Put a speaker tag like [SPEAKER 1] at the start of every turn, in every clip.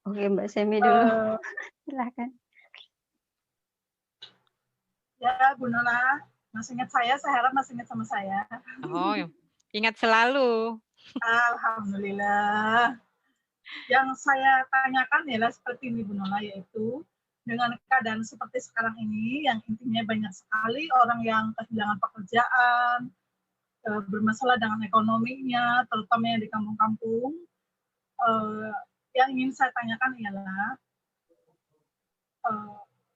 [SPEAKER 1] Oke, Mbak Semi dulu. Silahkan.
[SPEAKER 2] Ya, Bu Nola, masih ingat saya harap masih ingat sama saya.
[SPEAKER 3] Oh, ingat selalu.
[SPEAKER 2] Alhamdulillah. Yang saya tanyakan ialah seperti ini, Bu Nola, yaitu dengan keadaan seperti sekarang ini, yang intinya banyak sekali orang yang kehilangan pekerjaan, bermasalah dengan ekonominya, terutama yang di kampung-kampung. Yang ingin saya tanyakan ialah,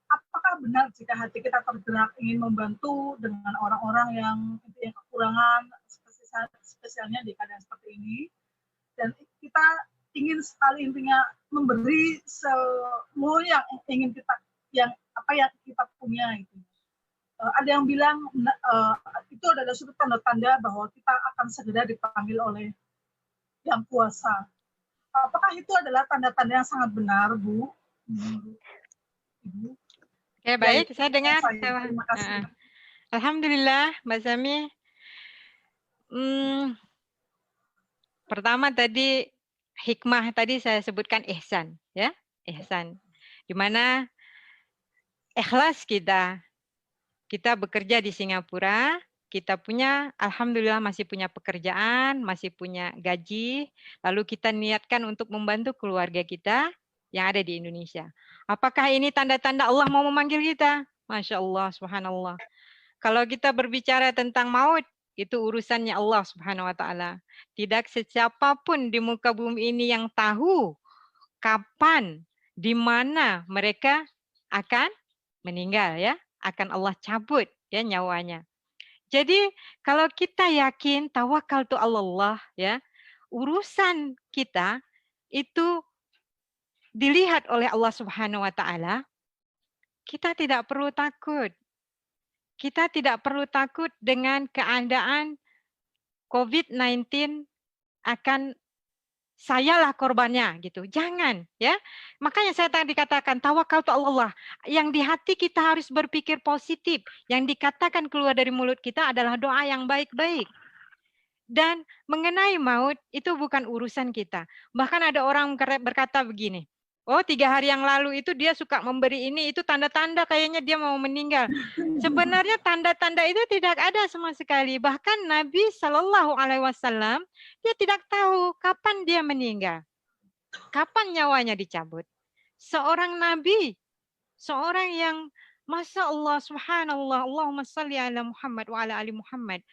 [SPEAKER 2] apakah benar jika hati kita tergerak ingin membantu dengan orang-orang yang kekurangan, spesialnya di keadaan seperti ini, dan kita ingin sekali intinya memberi semua yang ingin kita, yang apa yang kita punya itu. Ada yang bilang itu adalah suatu tanda-tanda bahwa kita akan segera dipanggil oleh yang kuasa. Apakah itu adalah tanda-tanda yang sangat benar, Bu? Ibu?
[SPEAKER 3] Oke, baik,
[SPEAKER 2] Ya,
[SPEAKER 3] saya dengar.
[SPEAKER 2] Terima kasih.
[SPEAKER 3] Alhamdulillah, Mbak Sami. Pertama tadi hikmah tadi saya sebutkan ihsan, ya, ihsan. Di mana ikhlas kita bekerja di Singapura, kita punya, alhamdulillah masih punya pekerjaan, masih punya gaji, lalu kita niatkan untuk membantu keluarga kita yang ada di Indonesia. Apakah ini tanda-tanda Allah mau memanggil kita? Masya Allah, subhanallah. Kalau kita berbicara tentang maut, itu urusannya Allah Subhanahu wa taala. Tidak siapapun di muka bumi ini yang tahu kapan, di mana mereka akan meninggal, ya, akan Allah cabut ya nyawanya. Jadi kalau kita yakin tawakal tu Allah, ya, urusan kita itu dilihat oleh Allah Subhanahu wa taala, kita tidak perlu takut. Kita tidak perlu takut dengan keadaan COVID-19 akan sayalah korbannya gitu. Jangan, ya. Makanya saya tadi dikatakan tawakal tu Allah. Yang di hati kita harus berpikir positif. Yang dikatakan keluar dari mulut kita adalah doa yang baik-baik. Dan mengenai maut itu bukan urusan kita. Bahkan ada orang berkata begini, oh 3 hari yang lalu itu dia suka memberi ini, itu tanda-tanda kayaknya dia mau meninggal. Sebenarnya tanda-tanda itu tidak ada sama sekali. Bahkan Nabi Shallallahu Alaihi Wasallam dia tidak tahu kapan dia meninggal, kapan nyawanya dicabut. Seorang Nabi, seorang yang Masya Allah, Subhanallah, Allahumma salli ala Muhammad wa ala ali Muhammad,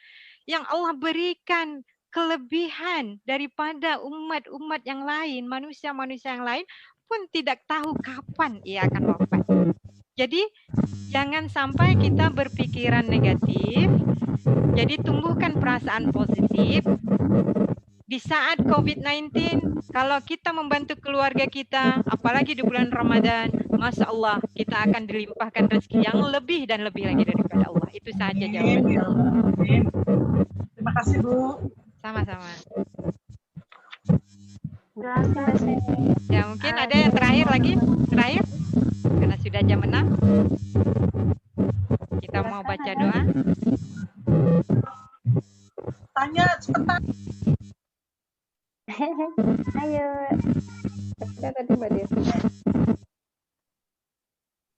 [SPEAKER 3] yang Allah berikan kelebihan daripada umat-umat yang lain, manusia-manusia yang lain pun tidak tahu kapan ia akan wafat. Jadi jangan sampai kita berpikiran negatif, jadi tumbuhkan perasaan positif. Di saat COVID-19, kalau kita membantu keluarga kita, apalagi di bulan Ramadan, Masya Allah, kita akan dilimpahkan rezeki yang lebih dan lebih lagi daripada Allah. Itu saja jawabannya.
[SPEAKER 2] Terima kasih, Bu.
[SPEAKER 3] Sama-sama.
[SPEAKER 1] Ya,
[SPEAKER 3] mungkin ada yang terakhir lagi? Terakhir? Karena sudah jam 6. Kita mau baca doa.
[SPEAKER 2] Tanya cepetan.
[SPEAKER 1] Ayo. Saya tadi Mbak Dia.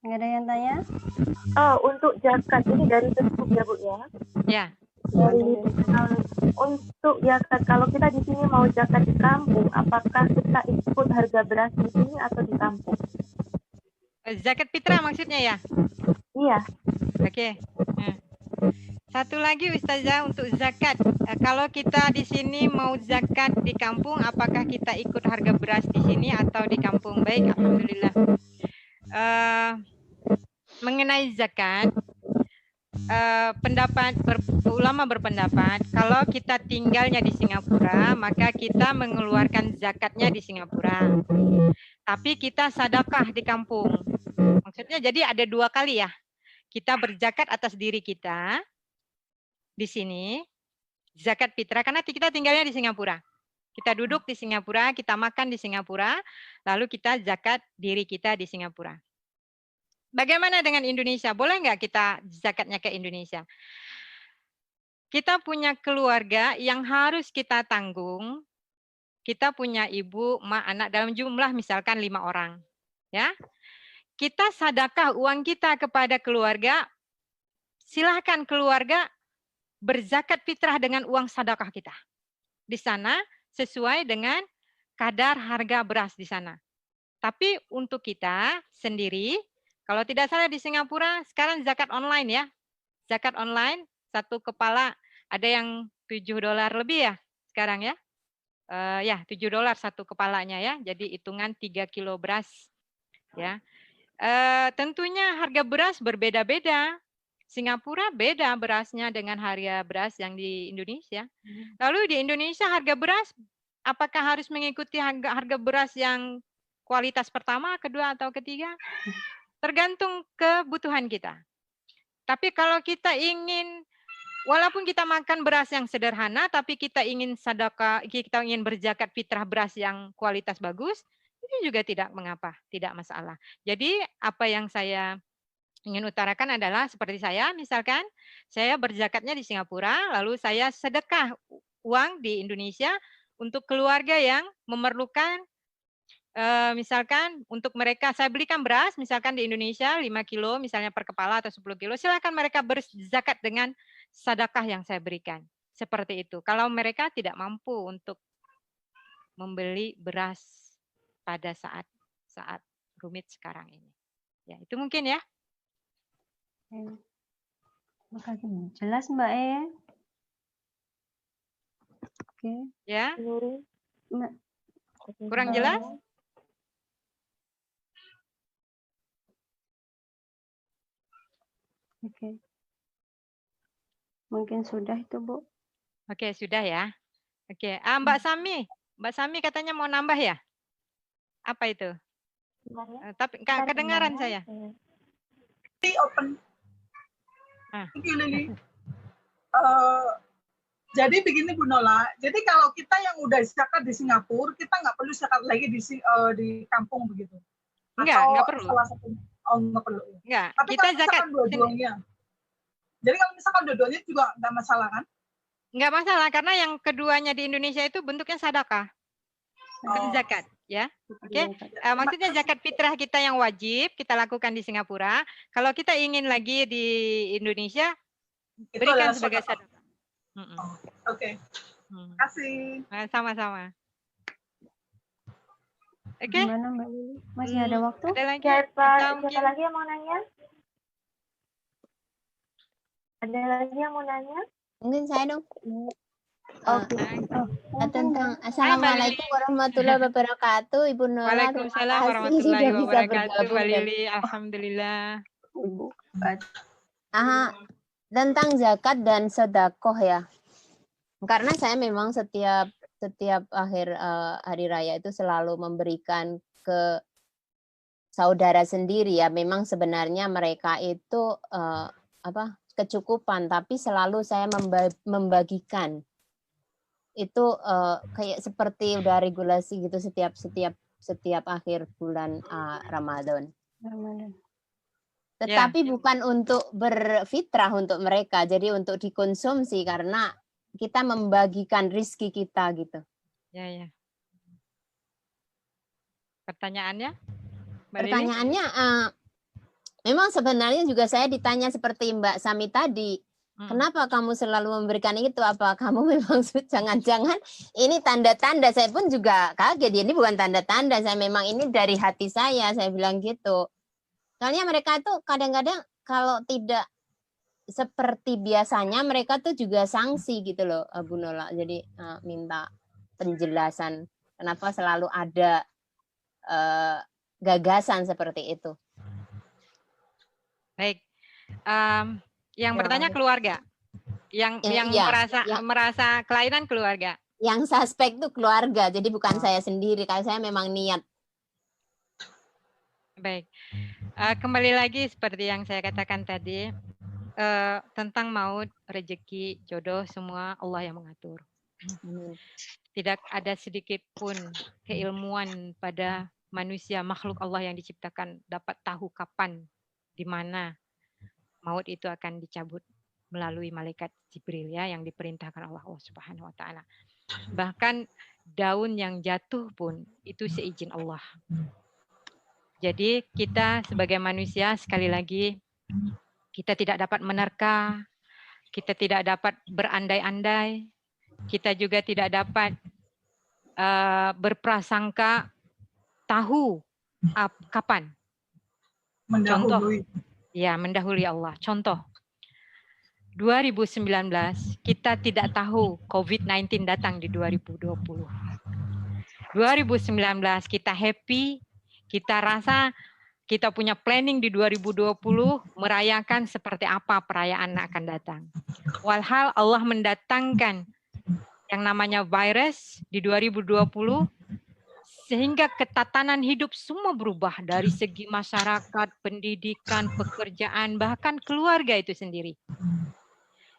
[SPEAKER 1] Nggak ada yang tanya?
[SPEAKER 4] Untuk zakat ini dari Facebook ya, Bu ya?
[SPEAKER 3] Ya.
[SPEAKER 4] Untuk zakat, kalau kita di sini mau zakat di kampung, apakah kita ikut harga beras di sini atau di kampung?
[SPEAKER 3] Zakat fitrah maksudnya ya?
[SPEAKER 4] Iya.
[SPEAKER 3] Oke. Satu lagi Ustazah untuk zakat. Kalau kita di sini mau zakat di kampung, apakah kita ikut harga beras di sini atau di kampung? Baik, alhamdulillah. Mengenai zakat, ulama berpendapat kalau kita tinggalnya di Singapura, maka kita mengeluarkan zakatnya di Singapura. Tapi kita sedekah di kampung. Maksudnya jadi ada 2 kali ya. Kita berzakat atas diri kita di sini, zakat fitrah, karena kita tinggalnya di Singapura. Kita duduk di Singapura, kita makan di Singapura, lalu kita zakat diri kita di Singapura. Bagaimana dengan Indonesia? Boleh nggak kita zakatnya ke Indonesia? Kita punya keluarga yang harus kita tanggung. kita punya ibu, emak, anak dalam jumlah misalkan 5 orang. Ya, kita sedekah uang kita kepada keluarga, silahkan keluarga berzakat fitrah dengan uang sedekah kita. Di sana sesuai dengan kadar harga beras di sana. Tapi untuk kita sendiri, kalau tidak salah di Singapura sekarang zakat online ya. Zakat online satu kepala ada yang $7 lebih ya sekarang ya. Ya $7 satu kepalanya ya. Jadi hitungan 3 kilo beras ya. Tentunya harga beras berbeda-beda. Singapura beda berasnya dengan harga beras yang di Indonesia. Lalu di Indonesia harga beras apakah harus mengikuti harga beras yang kualitas pertama, kedua atau ketiga? Tergantung kebutuhan kita. Tapi kalau kita ingin walaupun kita makan beras yang sederhana, tapi kita ingin sedekah, kita ingin berzakat fitrah beras yang kualitas bagus, itu juga tidak mengapa, tidak masalah. Jadi apa yang saya ingin utarakan adalah seperti saya, misalkan saya berzakatnya di Singapura, lalu saya sedekah uang di Indonesia untuk keluarga yang memerlukan, misalkan untuk mereka saya belikan beras, misalkan di Indonesia 5 kilo, misalnya per kepala atau 10 kilo, silakan mereka berzakat dengan sedekah yang saya berikan. Seperti itu. Kalau mereka tidak mampu untuk membeli beras pada saat rumit sekarang ini. Ya, itu mungkin ya.
[SPEAKER 1] Makasih. Jelas Mbak E. Oke.
[SPEAKER 3] Ya.
[SPEAKER 1] Mbak.
[SPEAKER 3] Kurang jelas?
[SPEAKER 1] Oke. Mungkin sudah itu, Bu.
[SPEAKER 3] Oke, sudah ya. Oke, Mbak Sami katanya mau nambah ya? Apa itu? Tapi kedengaran saya.
[SPEAKER 2] Open. Thank you, Lili. Jadi begini Bu Nola, jadi kalau kita yang udah zakat di Singapura, kita nggak perlu zakat lagi di kampung begitu.
[SPEAKER 3] Enggak perlu.
[SPEAKER 2] Salah satunya. Oh, nggak perlu.
[SPEAKER 3] Enggak,
[SPEAKER 2] tapi
[SPEAKER 3] kita
[SPEAKER 2] kalau
[SPEAKER 3] zakat
[SPEAKER 2] dua-duanya. Jadi kalau misalkan dua-duanya juga nggak masalah kan?
[SPEAKER 3] Nggak masalah, karena yang keduanya di Indonesia itu bentuknya sedekah. Bukan zakat, ya. Oke. Maksudnya zakat fitrah kita yang wajib kita lakukan di Singapura. Kalau kita ingin lagi di Indonesia,
[SPEAKER 2] Itu
[SPEAKER 3] berikan sebagai sedekah.
[SPEAKER 2] Oke. Terima kasih.
[SPEAKER 3] Sama-sama. Oke.
[SPEAKER 1] Gimana Mbak Lili? Masih ada waktu?
[SPEAKER 3] Ada lagi?
[SPEAKER 4] Siapa lagi yang mau nanya? Ada lagi yang mau nanya?
[SPEAKER 5] Mungkin saya dong.
[SPEAKER 1] Tentang
[SPEAKER 5] Assalamualaikum warahmatullahi wabarakatuh, Ibu Nola.
[SPEAKER 3] Waalaikumsalam warahmatullahi wabarakatuh, Mbak Lili. Alhamdulillah.
[SPEAKER 5] Tentang zakat dan sedekah ya. Karena saya memang setiap akhir hari raya itu selalu memberikan ke saudara sendiri ya. Memang sebenarnya mereka itu kecukupan, tapi selalu saya membagikan. Itu kayak seperti udah regulasi gitu setiap akhir bulan Ramadan. Tetapi bukan untuk berfitrah untuk mereka, jadi untuk dikonsumsi karena kita membagikan rizki kita gitu.
[SPEAKER 3] Ya. Pertanyaannya?
[SPEAKER 5] Pertanyaannya, memang sebenarnya juga saya ditanya seperti Mbak Sami tadi. Kenapa kamu selalu memberikan itu? Apa kamu memang jangan-jangan ini tanda-tanda? Saya pun juga kaget. Ini bukan tanda-tanda. Saya memang ini dari hati saya bilang gitu. Soalnya mereka tuh kadang-kadang kalau tidak seperti biasanya mereka tuh juga sanksi gitu loh, Bu Nola. Jadi minta penjelasan kenapa selalu ada gagasan seperti itu.
[SPEAKER 3] Baik. Yang bertanya keluarga, yang merasa kelainan keluarga.
[SPEAKER 5] Yang suspek itu keluarga, jadi bukan saya sendiri. Kalau saya memang niat.
[SPEAKER 3] Baik. Kembali lagi seperti yang saya katakan tadi, tentang maut, rezeki, jodoh, semua Allah yang mengatur. Tidak ada sedikit pun keilmuan pada manusia, makhluk Allah yang diciptakan dapat tahu kapan, di mana maut itu akan dicabut melalui malaikat Jibril ya, yang diperintahkan Allah Subhanahu wa taala. Bahkan daun yang jatuh pun itu seizin Allah. Jadi kita sebagai manusia sekali lagi kita tidak dapat menerka, kita tidak dapat berandai-andai, kita juga tidak dapat berprasangka tahu kapan.
[SPEAKER 2] Mendahului.
[SPEAKER 3] Contoh, ya mendahului Allah. Contoh, 2019 kita tidak tahu COVID-19 datang di 2020. 2019 kita happy, kita rasa kita punya planning di 2020 merayakan seperti apa perayaan akan datang. Walhal Allah mendatangkan yang namanya virus di 2020 sehingga ketatanan hidup semua berubah dari segi masyarakat, pendidikan, pekerjaan, bahkan keluarga itu sendiri.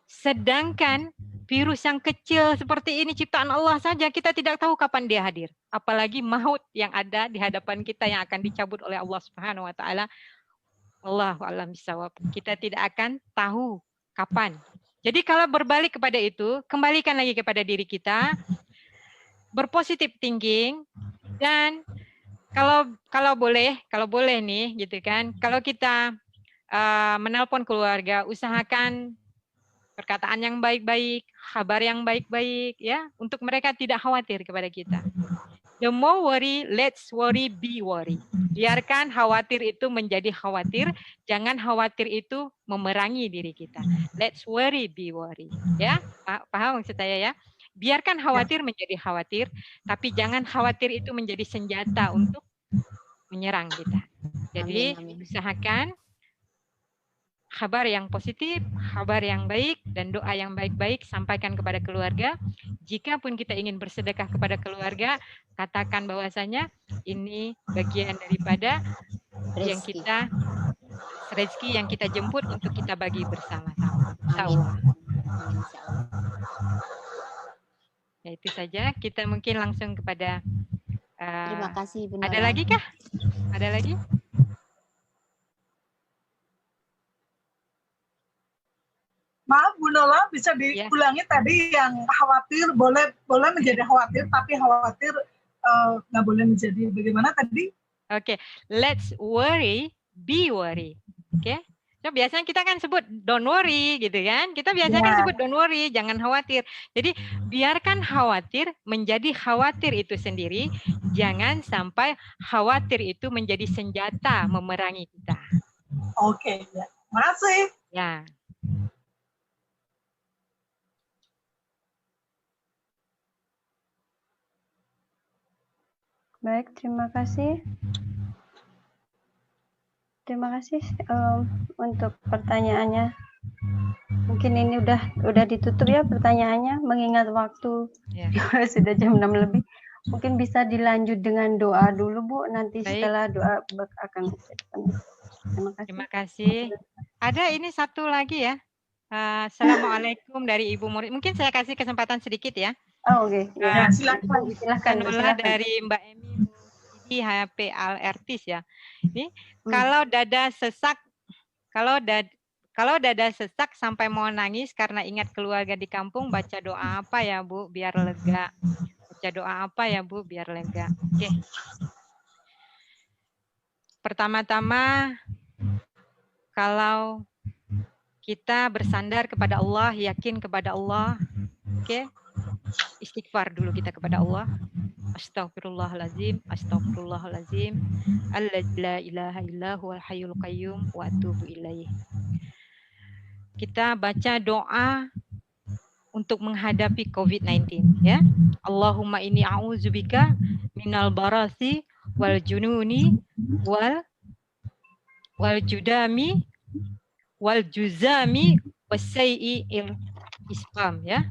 [SPEAKER 3] Sedangkan virus yang kecil seperti ini ciptaan Allah saja kita tidak tahu kapan dia hadir. Apalagi maut yang ada di hadapan kita yang akan dicabut oleh Allah Subhanahu wa taala. Wallahu a'lam bishawab. Kita tidak akan tahu kapan. Jadi kalau berbalik kepada itu, kembalikan lagi kepada diri kita, berpositif thinking, dan kalau boleh nih gitu kan, kalau kita menelpon keluarga, usahakan perkataan yang baik-baik, kabar yang baik-baik ya, untuk mereka tidak khawatir kepada kita. The more worry, let's worry, be worry. Biarkan khawatir itu menjadi khawatir, jangan khawatir itu memerangi diri kita. Let's worry, be worry. Ya, paham maksud saya ya? Biarkan khawatir menjadi khawatir, tapi jangan khawatir itu menjadi senjata untuk menyerang kita. Jadi usahakan kabar yang positif, kabar yang baik, dan doa yang baik-baik sampaikan kepada keluarga. Jika pun kita ingin bersedekah kepada keluarga, katakan bahwasanya ini bagian daripada yang kita rezeki yang kita jemput untuk kita bagi bersama-sama. Ya itu saja. Kita mungkin langsung kepada.
[SPEAKER 5] Terima kasih. Bunda.
[SPEAKER 3] Ada lagi kah? Ada lagi?
[SPEAKER 2] Maaf Bu Nola, bisa diulangi tadi yang khawatir boleh menjadi khawatir, tapi khawatir nggak boleh menjadi bagaimana tadi?
[SPEAKER 3] Oke, let's worry, be worry. Oke, so, biasanya kita kan sebut don't worry gitu kan? Kita biasanya kan sebut don't worry, jangan khawatir. Jadi biarkan khawatir menjadi khawatir itu sendiri, jangan sampai khawatir itu menjadi senjata memerangi kita.
[SPEAKER 2] Oke, ya. Makasih.
[SPEAKER 3] Ya.
[SPEAKER 1] Baik, terima kasih. Terima kasih untuk pertanyaannya. Mungkin ini udah ditutup ya pertanyaannya, mengingat waktu sudah jam 6 lebih. Mungkin bisa dilanjut dengan doa dulu Bu, nanti setelah doa akan terima kasih.
[SPEAKER 3] Terima kasih. Ada ini satu lagi ya. Assalamualaikum dari Ibu Murid. Mungkin saya kasih kesempatan sedikit ya.
[SPEAKER 1] Oh, oke. Ya,
[SPEAKER 3] silakan dari Mbak Emi di HP Al-Ertis ya. Ini kalau dada sesak, kalau dada sesak sampai mau nangis karena ingat keluarga di kampung, baca doa apa ya Bu biar lega? Baca doa apa ya Bu biar lega? Oke. Pertama-tama kalau kita bersandar kepada Allah, yakin kepada Allah, oke? Istighfar dulu kita kepada Allah. Astagfirullahalazim, astagfirullahalazim. Alladzi la ilaha illa huwal hayyul qayyum wa atubu ilaih. Kita baca doa untuk menghadapi COVID-19 ya. Allahumma inni a'udzubika minal barasi wal jununi wal judami wal juzami wasai'il isqam ya.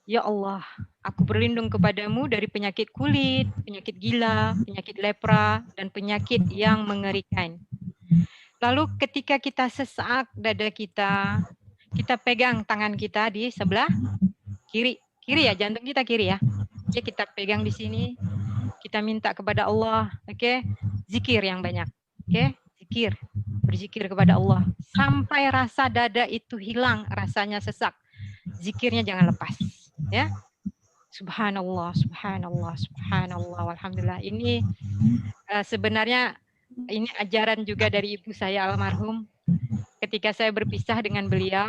[SPEAKER 3] Ya Allah, aku berlindung kepadamu dari penyakit kulit, penyakit gila, penyakit lepra, dan penyakit yang mengerikan. Lalu ketika kita sesak dada kita, kita pegang tangan kita di sebelah kiri. Kiri ya, jantung kita kiri ya. Oke, kita pegang di sini. Kita minta kepada Allah, oke? Zikir yang banyak. Oke? Zikir. Berzikir kepada Allah. Sampai rasa dada itu hilang, rasanya sesak. Zikirnya jangan lepas. Ya, Subhanallah, subhanallah, subhanallah, alhamdulillah. Ini sebenarnya ini ajaran juga dari ibu saya almarhum. Ketika saya berpisah dengan beliau,